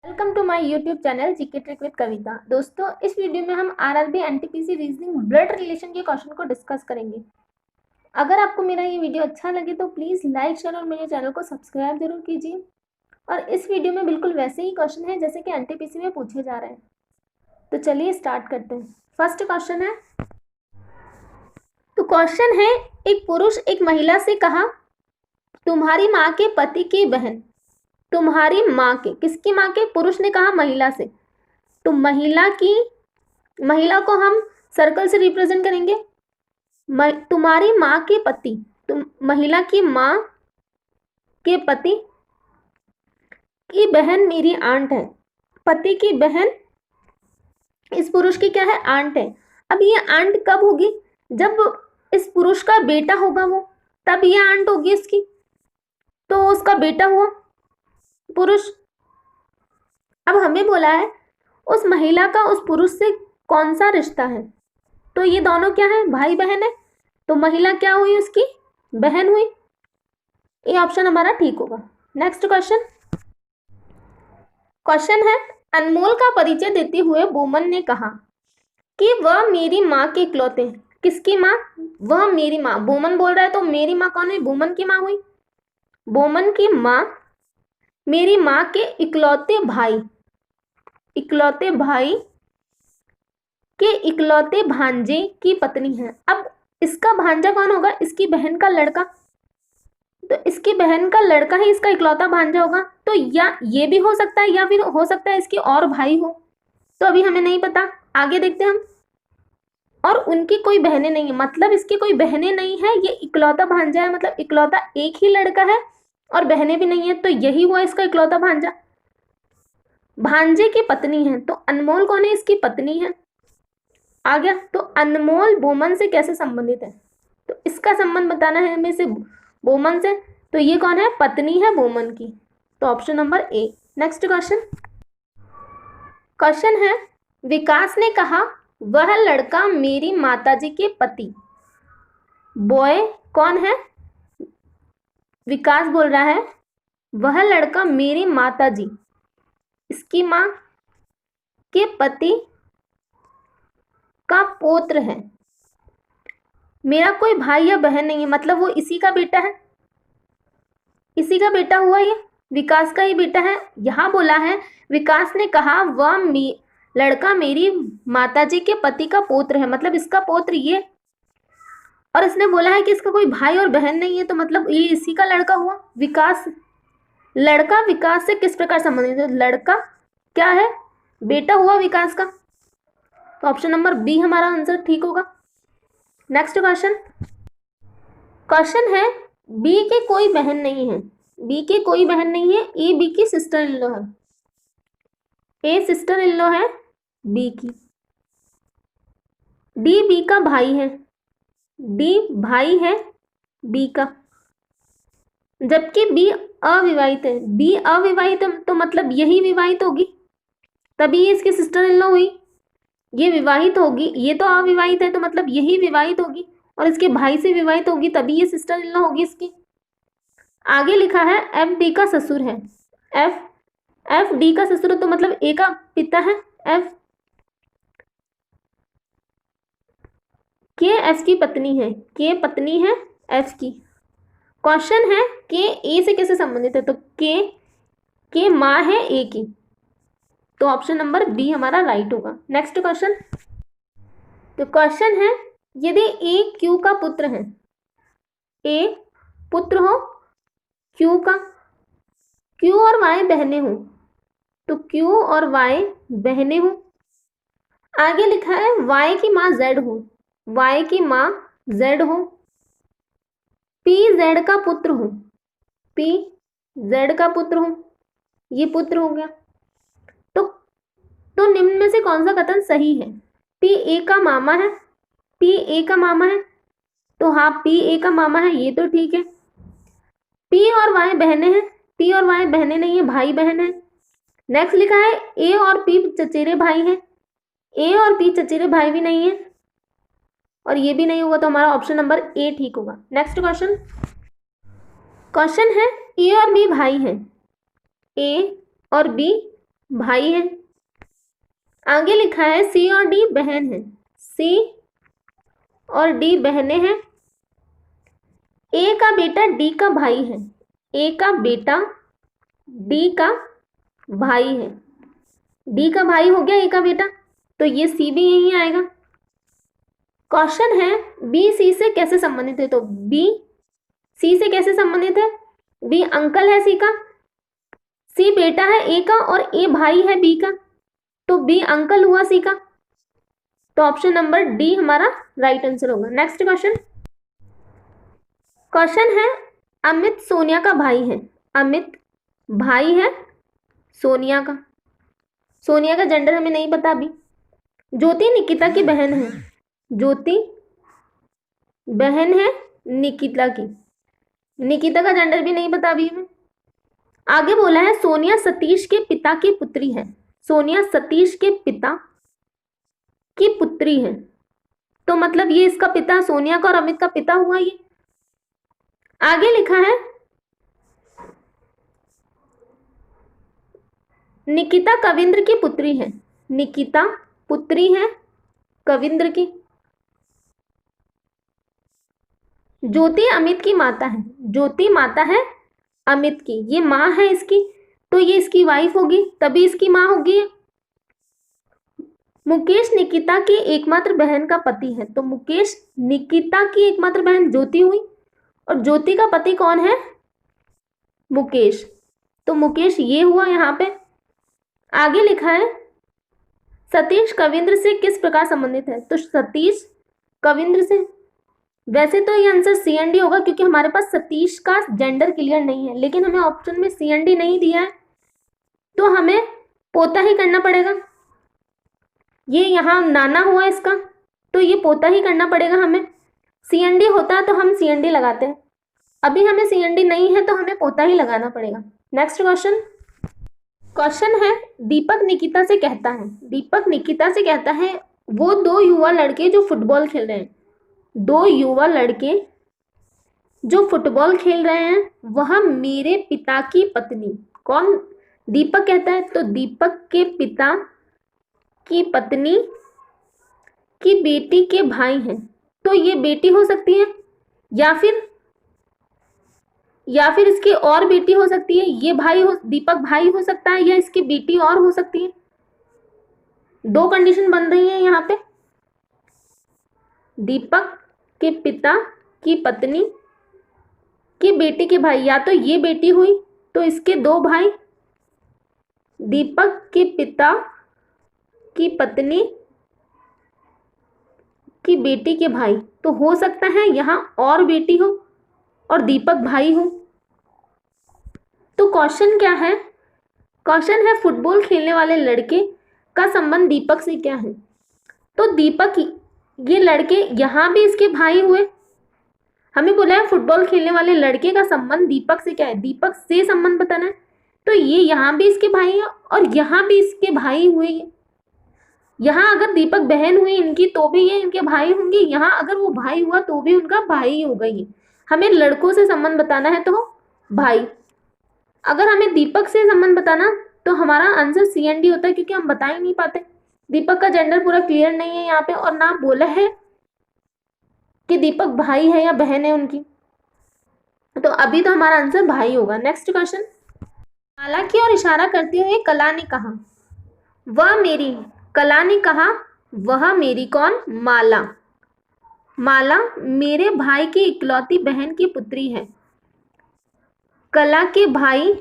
Welcome to my YouTube channel GK trick with Kavita. दोस्तों, इस video में हम RRB NTPC reasoning blood relation के क्वेश्चन को डिस्कस करेंगे। अगर आपको मेरा ये वीडियो अच्छा लगे तो प्लीज़ लाइक शेयर और मेरे चैनल को सब्सक्राइब जरूर कीजिए। और इस वीडियो में बिल्कुल वैसे ही क्वेश्चन है जैसे कि एनटीपीसी में पूछे जा रहे हैं। तो चलिए स्टार्ट करते हैं। फर्स्ट क्वेश्चन है, तो क्वेश्चन है, एक पुरुष एक महिला से कहा, तुम्हारी माँ के पति की बहन। तुम्हारी माँ के, किसकी माँ के? पुरुष ने कहा महिला से। तो महिला को हम सर्कल से रिप्रेजेंट करेंगे। तुम्हारी माँ के पति, तुम महिला की माँ के पति की बहन मेरी आंट है। पति की बहन इस पुरुष की क्या है? आंट है। अब ये आंट कब होगी? जब इस पुरुष का बेटा होगा वो, तब ये आंट होगी इसकी। तो उसका बेटा हुआ पुरुष। अब हमें बोला है उस महिला का उस पुरुष से कौन सा रिश्ता है? तो ये दोनों क्या है? भाई बहन है। तो महिला क्या हुई? उसकी बहन हुई। ये ऑप्शन हमारा ठीक होगा। Next question. क्वेश्चन है, अनमोल का परिचय देते हुए बोमन ने कहा कि वह मेरी माँ के इकलौते। किसकी माँ? वह मेरी माँ। बोमन बोल रहा है तो मेरी माँ कौन है? बोमन की माँ हुई। बोमन की माँ मेरी माँ के इकलौते भाई के इकलौते भांजे की पत्नी है। अब इसका भांजा कौन होगा? इसकी बहन का लड़का। तो इसकी बहन का लड़का ही इसका इकलौता भांजा होगा। तो या ये भी हो सकता है या फिर हो सकता है इसकी और भाई हो। तो अभी हमें नहीं पता, आगे देखते हैं हम। और उनकी कोई बहनें नहीं है, मतलब इसकी कोई बहनें नहीं है। ये इकलौता भांजा है, मतलब इकलौता एक ही लड़का है और बहनें भी नहीं है। तो यही हुआ इसका इकलौता भांजा। भांजे की पत्नी है, तो अनमोल कौन है? इसकी पत्नी है। आ गया। तो अनमोल बोमन से कैसे संबंधित है? तो इसका संबंध बताना है हमें से बोमन से। तो ये कौन है? पत्नी है बोमन की। तो option number A. Next question. Question है, विकास ने कहा वह लड़का मेरी माताजी के पति। बॉय कौन है? विकास बोल रहा है वह लड़का मेरी माताजी, इसकी माँ के पति का पुत्र है। मेरा कोई भाई या बहन नहीं है, मतलब वो इसी का बेटा है। इसी का बेटा हुआ, ये विकास का ही बेटा है। यहां बोला है विकास ने कहा वह लड़का मेरी माताजी के पति का पुत्र है, मतलब इसका पुत्र ये। और इसने बोला है कि इसका कोई भाई और बहन नहीं है, तो मतलब ये इसी का लड़का हुआ। विकास, लड़का विकास से किस प्रकार संबंधित है? लड़का क्या है? बेटा हुआ विकास का। तो ऑप्शन नंबर बी हमारा आंसर ठीक होगा। Next question. क्वेश्चन है, बी की कोई बहन नहीं है। बी की कोई बहन नहीं है, ए बी की सिस्टर इन लॉ है। ए सिस्टर इन लॉ है बी की। डी बी का भाई है। डी भाई है बी का, जबकि बी अविवाहित है। बी अविवाहित है तो मतलब यही विवाहित होगी, तभी ये इसकी सिस्टर इन लॉ हुई। ये विवाहित होगी, ये तो अविवाहित है तो मतलब यही विवाहित होगी और इसके भाई से विवाहित होगी, तभी ये सिस्टर इन लॉ होगी इसकी। आगे लिखा है एफ डी का ससुर है। एफ डी का ससुर तो मतलब ए का पिता है। एफ के एफ की पत्नी है। के पत्नी है एफ की। क्वेश्चन है के ए से कैसे संबंधित है? तो के माँ है ए की। तो ऑप्शन नंबर बी हमारा राइट होगा। Next question. तो क्वेश्चन है, यदि ए क्यू का पुत्र है, ए पुत्र हो क्यू का, क्यू और वाई बहनें हो, तो क्यू और वाई बहनें हो। आगे लिखा है वाई की माँ जेड हो, वाई की माँ जेड हो, पी जेड का पुत्र हो, पी जेड का पुत्र हो, ये पुत्र हो गया। तो निम्न में से कौन सा कथन सही है? पी ए का मामा है। पी ए का मामा है, तो हाँ पी ए का मामा है, ये तो ठीक है। पी और वाई बहनें हैं। पी और वाई बहनें नहीं है, भाई बहन है। नेक्स्ट लिखा है ए और पी चचेरे भाई हैं। ए और पी चचेरे भाई भी नहीं है और ये भी नहीं होगा, तो हमारा ऑप्शन नंबर ए ठीक होगा। Next question. क्वेश्चन है, ए और बी भाई हैं। ए और बी भाई है। आगे लिखा है सी और डी बहन है, सी और डी बहनें हैं। ए का बेटा डी का भाई है, ए का बेटा डी का भाई है, डी का भाई हो गया ए का बेटा, तो ये सी भी यही आएगा। क्वेश्चन है बी सी से कैसे संबंधित है, तो बी सी से कैसे संबंधित है, बी अंकल है सी का, सी बेटा है ए का और ए भाई है बी का, तो बी अंकल हुआ सी का, तो ऑप्शन नंबर डी हमारा राइट आंसर होगा। नेक्स्ट क्वेश्चन, क्वेश्चन है अमित सोनिया का भाई है, अमित भाई है सोनिया का, सोनिया का जेंडर हमें नहीं पता अभी। ज्योति निकिता की बहन है, ज्योति बहन है निकिता की, निकिता का जेंडर भी नहीं पता अभी हमें। आगे बोला है सोनिया सतीश के पिता की पुत्री है, सोनिया सतीश के पिता की पुत्री है, तो मतलब ये इसका पिता सोनिया का और अमित का पिता हुआ ये। आगे लिखा है निकिता कविंद्र की पुत्री है, निकिता पुत्री है कविंद्र की। ज्योति अमित की माता है, ज्योति माता है अमित की, ये माँ है इसकी, तो ये इसकी वाइफ होगी तभी इसकी माँ होगी। मुकेश निकिता की एकमात्र बहन का पति है, तो मुकेश निकिता की एकमात्र बहन ज्योति हुई और ज्योति का पति कौन है, मुकेश, तो मुकेश ये हुआ यहाँ पे। आगे लिखा है सतीश कविंद्र से किस प्रकार संबंधित है, तो सतीश कविंद्र से, वैसे तो ये आंसर सी एंड डी होगा क्योंकि हमारे पास सतीश का जेंडर क्लियर नहीं है, लेकिन हमें ऑप्शन में सी एंड डी नहीं दिया है तो हमें पोता ही करना पड़ेगा। ये यहाँ नाना हुआ इसका, तो ये पोता ही करना पड़ेगा हमें। सी एन डी होता तो हम सी एन डी लगाते हैं, अभी हमें सी एन डी नहीं है तो हमें पोता ही लगाना पड़ेगा। नेक्स्ट क्वेश्चन, क्वेश्चन है दीपक निकिता से कहता है, दीपक निकिता से कहता है वो दो युवा लड़के जो फुटबॉल खेल रहे हैं, दो युवा लड़के जो फुटबॉल खेल रहे हैं वह मेरे पिता की पत्नी, कौन दीपक कहता है, तो दीपक के पिता की पत्नी की बेटी के भाई हैं, तो ये बेटी हो सकती है या फिर इसकी और बेटी हो सकती है, ये भाई हो, दीपक भाई हो सकता है या इसकी बेटी और हो सकती है। दो कंडीशन बन रही है यहाँ पे, दीपक के पिता की पत्नी की बेटी के भाई, या तो ये बेटी हुई तो इसके दो भाई, दीपक के पिता की पत्नी की बेटी के भाई, तो हो सकता है यहाँ और बेटी हो और दीपक भाई हो। तो क्वेश्चन क्या है, क्वेश्चन है फुटबॉल खेलने वाले लड़के का संबंध दीपक से क्या है, तो दीपक ये लड़के यहाँ भी इसके भाई हुए, हमें बोला है फुटबॉल खेलने वाले लड़के का संबंध दीपक से क्या है, दीपक से संबंध बताना है, तो ये यहाँ भी इसके भाई है और यहाँ भी इसके भाई हुए। यहाँ अगर दीपक बहन हुई इनकी तो भी ये इनके भाई होंगे, यहाँ अगर वो भाई हुआ तो भी उनका भाई होगा। ये हमें लड़कों से संबंध बताना है तो भाई, अगर हमें दीपक से संबंध बताना तो हमारा आंसर सी एंड डी होता है क्योंकि हम बता ही नहीं पाते, दीपक का जेंडर पूरा क्लियर नहीं है यहाँ पे और ना बोला है कि दीपक भाई है या बहन है उनकी, तो अभी तो हमारा आंसर भाई होगा। नेक्स्ट क्वेश्चन, माला की ओर इशारा करते हुए कला ने कहा वह मेरी, कला ने कहा वह मेरी, कौन, माला, माला मेरे भाई की इकलौती बहन की पुत्री है, कला के भाई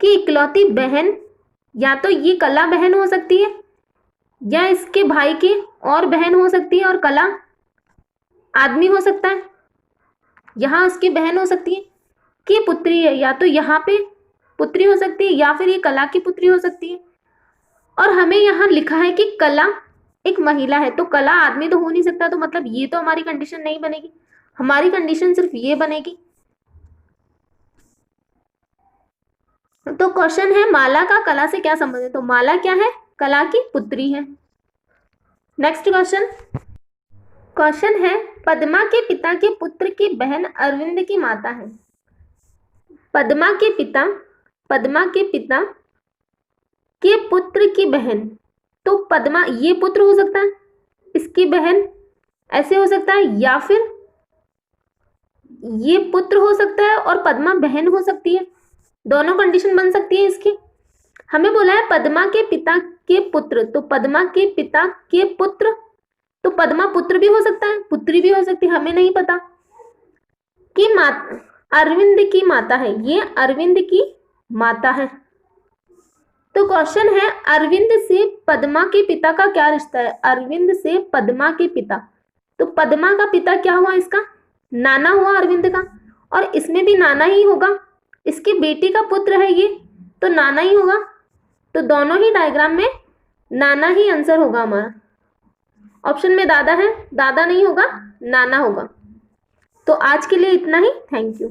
की इकलौती बहन, या तो ये कला बहन हो सकती है या इसके भाई की और बहन हो सकती है और कला आदमी हो सकता है, यहाँ उसकी बहन हो सकती है कि पुत्री है, या तो यहाँ पे पुत्री हो सकती है या फिर ये कला की पुत्री हो सकती है। और हमें यहाँ लिखा है कि कला एक महिला है, तो कला आदमी तो हो नहीं सकता, तो मतलब ये तो हमारी कंडीशन नहीं बनेगी, हमारी कंडीशन सिर्फ ये बनेगी। तो क्वेश्चन है माला का कला से क्या संबंध है, तो माला क्या है, कला की पुत्री है। नेक्स्ट क्वेश्चन, क्वेश्चन है पद्मा के पिता के पुत्र की बहन अरविंद की माता है, पद्मा के पिता के पुत्र की बहन, तो पद्मा ये पुत्र हो सकता है, इसकी बहन ऐसे हो सकता है, या फिर ये पुत्र हो सकता है और पद्मा बहन हो सकती है, दोनों कंडीशन बन सकती है इसकी। हमें बोला है पद्मा के पिता के पुत्र, तो पद्मा के पिता के पुत्र, तो पद्मा पुत्र भी हो सकता है, पुत्री भी हो सकती है, हमें नहीं पता। कि माता अरविंद की माता है, ये अरविंद की माता है। तो क्वेश्चन है अरविंद से पद्मा के पिता का क्या रिश्ता है, अरविंद से पद्मा के पिता, तो पद्मा का पिता क्या हुआ, इसका नाना हुआ अरविंद का, और इसमें भी नाना ही होगा, इसकी बेटी का पुत्र है ये, तो नाना ही होगा। तो दोनों ही डायग्राम में नाना ही आंसर होगा हमारा। ऑप्शन में दादा है, दादा नहीं होगा, नाना होगा। तो आज के लिए इतना ही, थैंक यू।